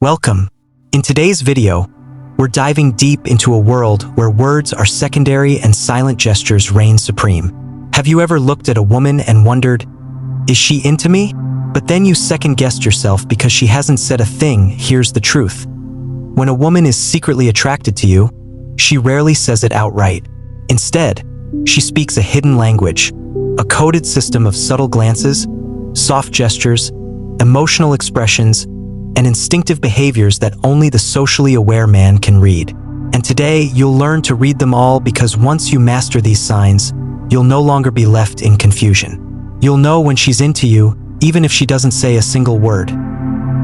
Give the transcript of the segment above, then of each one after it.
Welcome. In today's video, we're diving deep into a world where words are secondary and silent gestures reign supreme. Have you ever looked at a woman and wondered, is she into me? But then you second-guessed yourself because she hasn't said a thing. Here's the truth. When a woman is secretly attracted to you, she rarely says it outright. Instead, she speaks a hidden language, a coded system of subtle glances, soft gestures, emotional expressions, and instinctive behaviors that only the socially aware man can read. And today, you'll learn to read them all because once you master these signs, you'll no longer be left in confusion. You'll know when she's into you, even if she doesn't say a single word.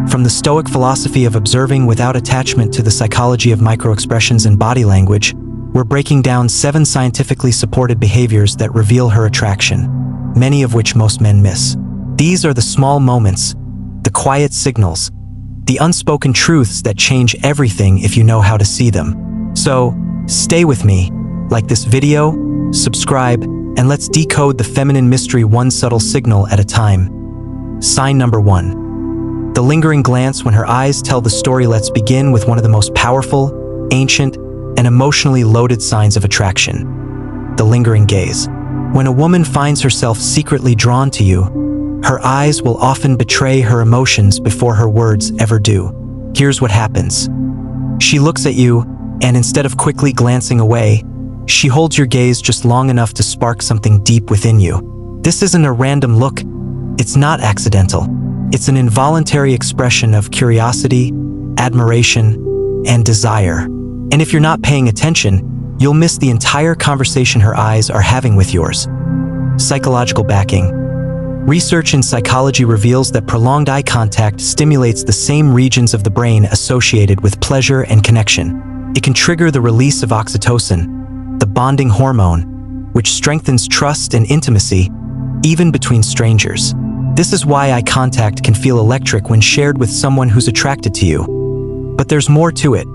From the Stoic philosophy of observing without attachment to the psychology of microexpressions and body language, we're breaking down 7 scientifically supported behaviors that reveal her attraction, many of which most men miss. These are the small moments, the quiet signals, the unspoken truths that change everything if you know how to see them. So, stay with me, like this video, subscribe, and let's decode the feminine mystery one subtle signal at a time. Sign number 1. The lingering glance when her eyes tell the story. Let's begin with one of the most powerful, ancient, and emotionally loaded signs of attraction: the lingering gaze. When a woman finds herself secretly drawn to you, her eyes will often betray her emotions before her words ever do. Here's what happens. She looks at you, and instead of quickly glancing away, she holds your gaze just long enough to spark something deep within you. This isn't a random look. It's not accidental. It's an involuntary expression of curiosity, admiration, and desire. And if you're not paying attention, you'll miss the entire conversation her eyes are having with yours. Psychological backing. Research in psychology reveals that prolonged eye contact stimulates the same regions of the brain associated with pleasure and connection. It can trigger the release of oxytocin, the bonding hormone, which strengthens trust and intimacy, even between strangers. This is why eye contact can feel electric when shared with someone who's attracted to you. But there's more to it.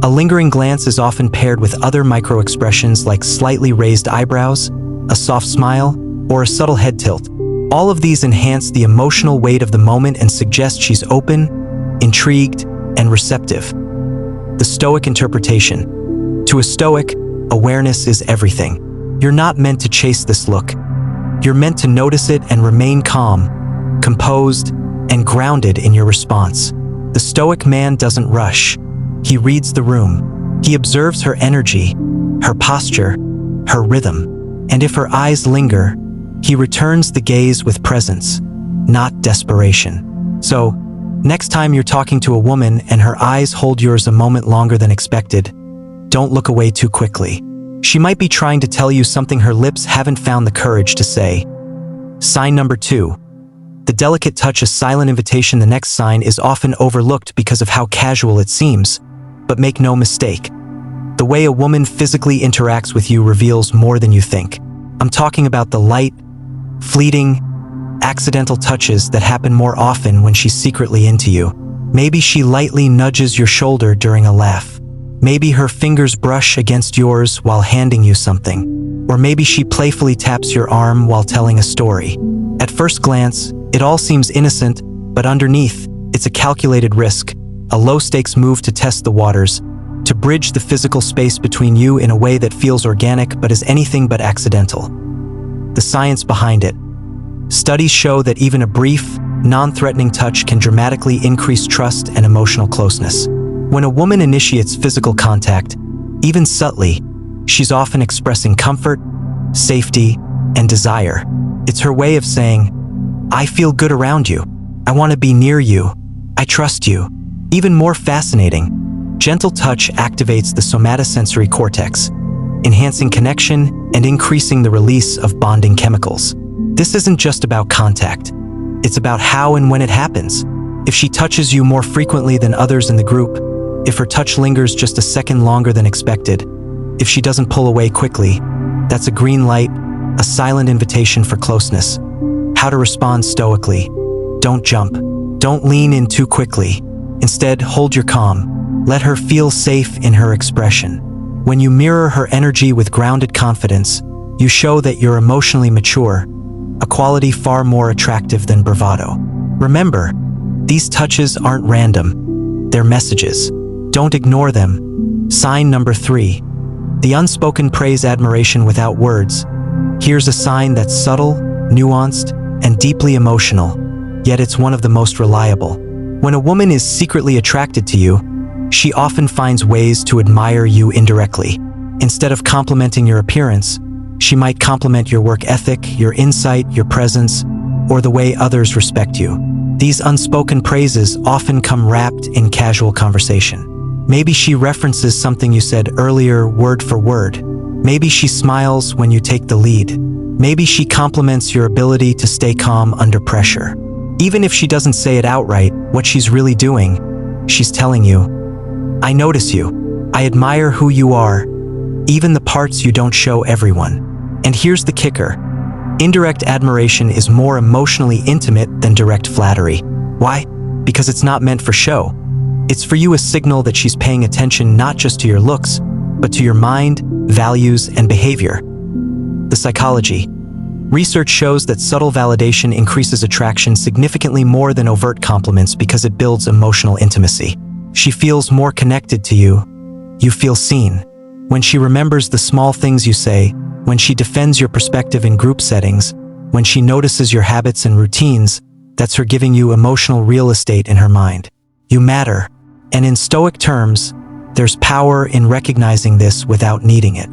A lingering glance is often paired with other micro-expressions like slightly raised eyebrows, a soft smile, or a subtle head tilt. All of these enhance the emotional weight of the moment and suggest she's open, intrigued, and receptive. The Stoic interpretation. To a Stoic, awareness is everything. You're not meant to chase this look. You're meant to notice it and remain calm, composed, and grounded in your response. The Stoic man doesn't rush. He reads the room. He observes her energy, her posture, her rhythm. And if her eyes linger, he returns the gaze with presence, not desperation. So, next time you're talking to a woman and her eyes hold yours a moment longer than expected, don't look away too quickly. She might be trying to tell you something her lips haven't found the courage to say. Sign number 2. The delicate touch, a silent invitation. The next sign is often overlooked because of how casual it seems. But make no mistake, the way a woman physically interacts with you reveals more than you think. I'm talking about the light, fleeting, accidental touches that happen more often when she's secretly into you. Maybe she lightly nudges your shoulder during a laugh. Maybe her fingers brush against yours while handing you something. Or maybe she playfully taps your arm while telling a story. At first glance, it all seems innocent, but underneath, it's a calculated risk, a low-stakes move to test the waters, to bridge the physical space between you in a way that feels organic but is anything but accidental. The science behind it. Studies show that even a brief, non-threatening touch can dramatically increase trust and emotional closeness. When a woman initiates physical contact, even subtly, she's often expressing comfort, safety, and desire. It's her way of saying, I feel good around you. I want to be near you. I trust you. Even more fascinating, gentle touch activates the somatosensory cortex, enhancing connection and increasing the release of bonding chemicals. This isn't just about contact. It's about how and when it happens. If she touches you more frequently than others in the group, if her touch lingers just a second longer than expected, if she doesn't pull away quickly, that's a green light, a silent invitation for closeness. How to respond stoically. Don't jump. Don't lean in too quickly. Instead, hold your calm. Let her feel safe in her expression. When you mirror her energy with grounded confidence, you show that you're emotionally mature, a quality far more attractive than bravado. Remember, these touches aren't random. They're messages. Don't ignore them. Sign number 3. The unspoken praise admiration without words. Here's a sign that's subtle, nuanced, and deeply emotional, yet it's one of the most reliable. When a woman is secretly attracted to you, she often finds ways to admire you indirectly. Instead of complimenting your appearance, she might compliment your work ethic, your insight, your presence, or the way others respect you. These unspoken praises often come wrapped in casual conversation. Maybe she references something you said earlier word for word. Maybe she smiles when you take the lead. Maybe she compliments your ability to stay calm under pressure. Even if she doesn't say it outright, what she's really doing, she's telling you, I notice you. I admire who you are, even the parts you don't show everyone. And here's the kicker. Indirect admiration is more emotionally intimate than direct flattery. Why? Because it's not meant for show. It's for you a signal that she's paying attention not just to your looks, but to your mind, values, and behavior. The psychology. Research shows that subtle validation increases attraction significantly more than overt compliments because it builds emotional intimacy. She feels more connected to you. You feel seen. When she remembers the small things you say, when she defends your perspective in group settings, when she notices your habits and routines, that's her giving you emotional real estate in her mind. You matter. And in Stoic terms, there's power in recognizing this without needing it.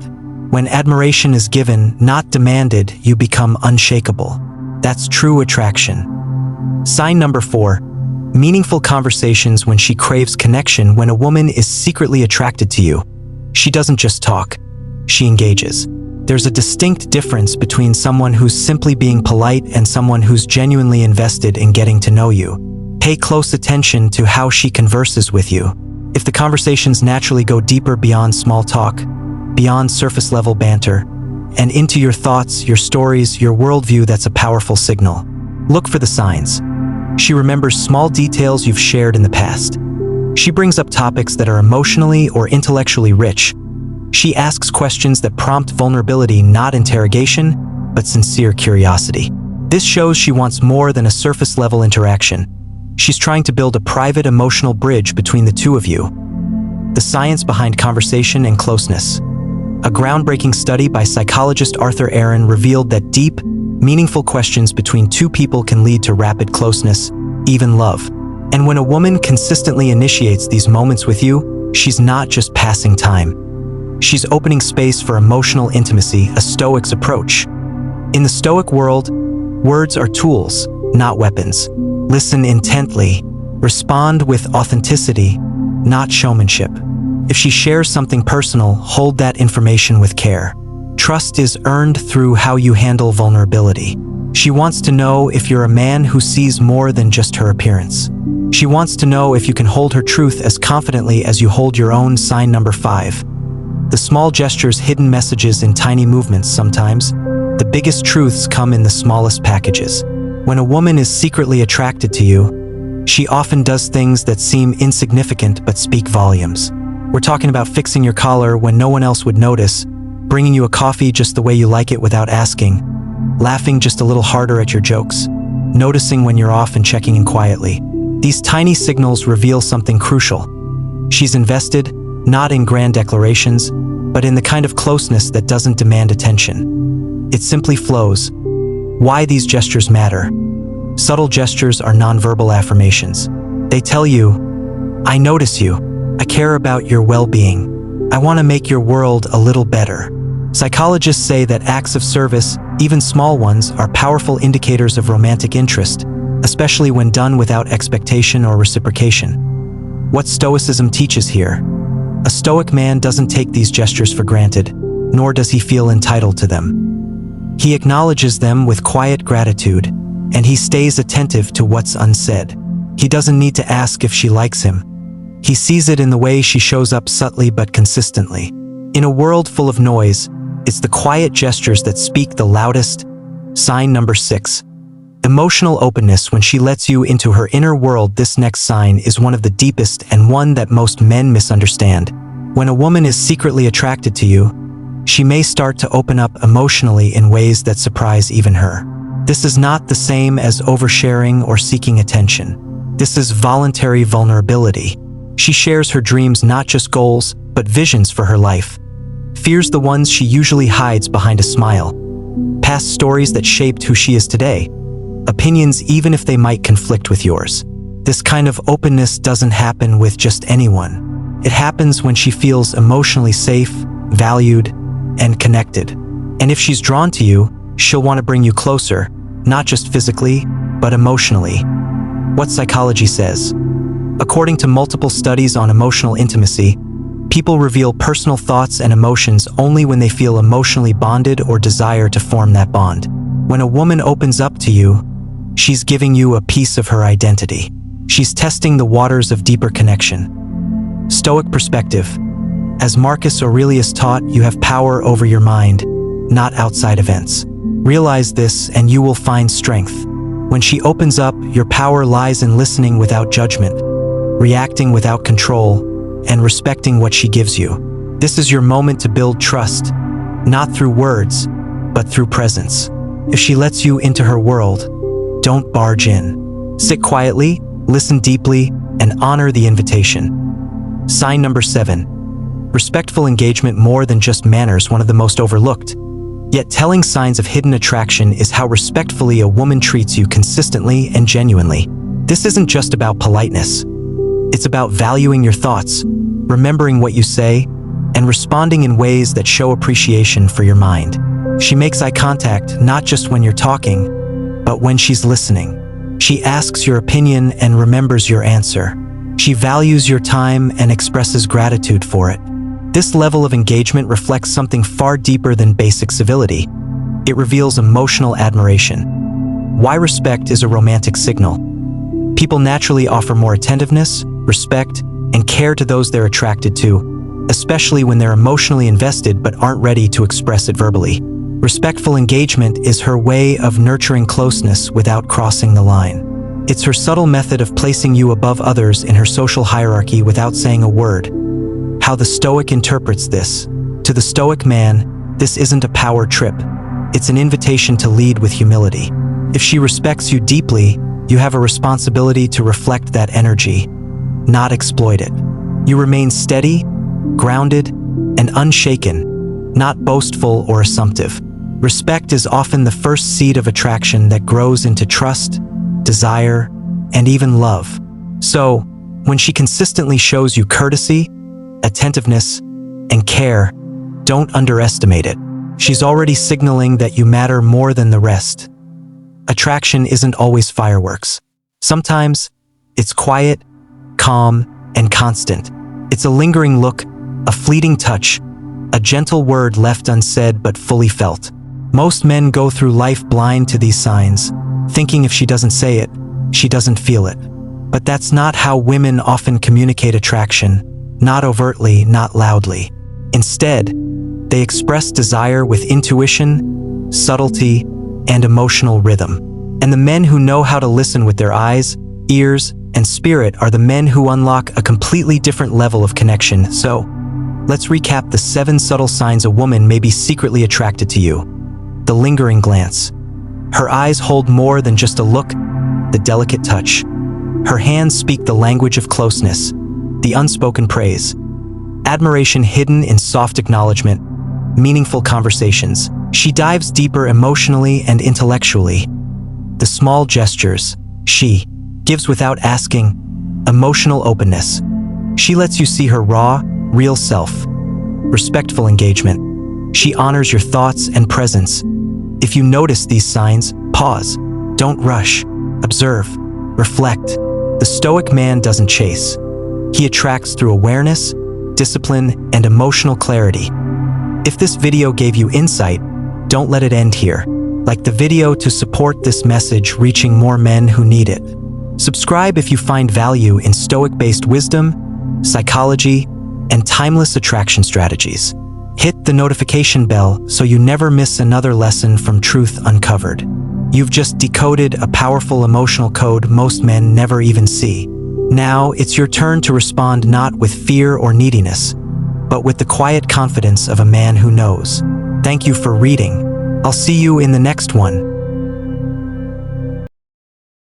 When admiration is given, not demanded, you become unshakable. That's true attraction. Sign number 4. Meaningful conversations when she craves connection. When a woman is secretly attracted to you, she doesn't just talk, she engages. There's a distinct difference between someone who's simply being polite and someone who's genuinely invested in getting to know you. Pay close attention to how she converses with you. If the conversations naturally go deeper beyond small talk, beyond surface-level banter, and into your thoughts, your stories, your worldview, that's a powerful signal. Look for the signs. She remembers small details you've shared in the past. She brings up topics that are emotionally or intellectually rich. She asks questions that prompt vulnerability, not interrogation, but sincere curiosity. This shows she wants more than a surface-level interaction. She's trying to build a private emotional bridge between the two of you. The science behind conversation and closeness. A groundbreaking study by psychologist Arthur Aaron revealed that deep, meaningful questions between two people can lead to rapid closeness, even love. And when a woman consistently initiates these moments with you, she's not just passing time. She's opening space for emotional intimacy, a Stoic's approach. In the Stoic world, words are tools, not weapons. Listen intently. Respond with authenticity, not showmanship. If she shares something personal, hold that information with care. Trust is earned through how you handle vulnerability. She wants to know if you're a man who sees more than just her appearance. She wants to know if you can hold her truth as confidently as you hold your own. Sign number 5. The small gestures, hidden messages in tiny movements. Sometimes, the biggest truths come in the smallest packages. When a woman is secretly attracted to you, she often does things that seem insignificant but speak volumes. We're talking about fixing your collar when no one else would notice, bringing you a coffee just the way you like it without asking, laughing just a little harder at your jokes, noticing when you're off and checking in quietly. These tiny signals reveal something crucial. She's invested, not in grand declarations, but in the kind of closeness that doesn't demand attention. It simply flows. Why these gestures matter. Subtle gestures are nonverbal affirmations. They tell you, I notice you. I care about your well-being. I want to make your world a little better. Psychologists say that acts of service, even small ones, are powerful indicators of romantic interest, especially when done without expectation or reciprocation. What Stoicism teaches here. A Stoic man doesn't take these gestures for granted, nor does he feel entitled to them. He acknowledges them with quiet gratitude, and he stays attentive to what's unsaid. He doesn't need to ask if she likes him. He sees it in the way she shows up subtly but consistently. In a world full of noise, it's the quiet gestures that speak the loudest. Sign number 6. Emotional openness. When she lets you into her inner world, this next sign is one of the deepest and one that most men misunderstand. When a woman is secretly attracted to you, she may start to open up emotionally in ways that surprise even her. This is not the same as oversharing or seeking attention. This is voluntary vulnerability. She shares her dreams, not just goals, but visions for her life. Fears the ones she usually hides behind a smile. Past stories that shaped who she is today. Opinions even if they might conflict with yours. This kind of openness doesn't happen with just anyone. It happens when she feels emotionally safe, valued, and connected. And if she's drawn to you, she'll want to bring you closer, not just physically, but emotionally. What psychology says. According to multiple studies on emotional intimacy, people reveal personal thoughts and emotions only when they feel emotionally bonded or desire to form that bond. When a woman opens up to you, she's giving you a piece of her identity. She's testing the waters of deeper connection. Stoic perspective. As Marcus Aurelius taught, you have power over your mind, not outside events. Realize this and you will find strength. When she opens up, your power lies in listening without judgment, reacting without control, and respecting what she gives you. This is your moment to build trust, not through words, but through presence. If she lets you into her world, don't barge in. Sit quietly, listen deeply, and honor the invitation. Sign number 7. Respectful engagement. More than just manners, one of the most overlooked, yet telling signs of hidden attraction is how respectfully a woman treats you consistently and genuinely. This isn't just about politeness. It's about valuing your thoughts, remembering what you say, and responding in ways that show appreciation for your mind. She makes eye contact not just when you're talking, but when she's listening. She asks your opinion and remembers your answer. She values your time and expresses gratitude for it. This level of engagement reflects something far deeper than basic civility. It reveals emotional admiration. Why respect is a romantic signal. People naturally offer more attentiveness, respect, and care to those they're attracted to, especially when they're emotionally invested but aren't ready to express it verbally. Respectful engagement is her way of nurturing closeness without crossing the line. It's her subtle method of placing you above others in her social hierarchy without saying a word. How the Stoic interprets this. To the Stoic man, this isn't a power trip. It's an invitation to lead with humility. If she respects you deeply, you have a responsibility to reflect that energy, not exploit it. You remain steady, grounded, and unshaken, not boastful or assumptive. Respect is often the first seed of attraction that grows into trust, desire, and even love. So, when she consistently shows you courtesy, attentiveness, and care, don't underestimate it. She's already signaling that you matter more than the rest. Attraction isn't always fireworks. Sometimes, it's quiet, calm, and constant. It's a lingering look, a fleeting touch, a gentle word left unsaid but fully felt. Most men go through life blind to these signs, thinking if she doesn't say it, she doesn't feel it. But that's not how women often communicate attraction, not overtly, not loudly. Instead, they express desire with intuition, subtlety, and emotional rhythm. And the men who know how to listen with their eyes, ears, and spirit are the men who unlock a completely different level of connection. So, let's recap the 7 subtle signs a woman may be secretly attracted to you. The lingering glance. Her eyes hold more than just a look, the delicate touch. Her hands speak the language of closeness, the unspoken praise. Admiration hidden in soft acknowledgement, meaningful conversations. She dives deeper emotionally and intellectually. The small gestures. She gives without asking, emotional openness. She lets you see her raw, real self. Respectful engagement. She honors your thoughts and presence. If you notice these signs, pause. Don't rush. Observe. Reflect. The Stoic man doesn't chase. He attracts through awareness, discipline, and emotional clarity. If this video gave you insight, don't let it end here. Like the video to support this message reaching more men who need it. Subscribe if you find value in Stoic-based wisdom, psychology, and timeless attraction strategies. Hit the notification bell so you never miss another lesson from Truth Uncovered. You've just decoded a powerful emotional code most men never even see. Now, it's your turn to respond not with fear or neediness, but with the quiet confidence of a man who knows. Thank you for reading. I'll see you in the next one.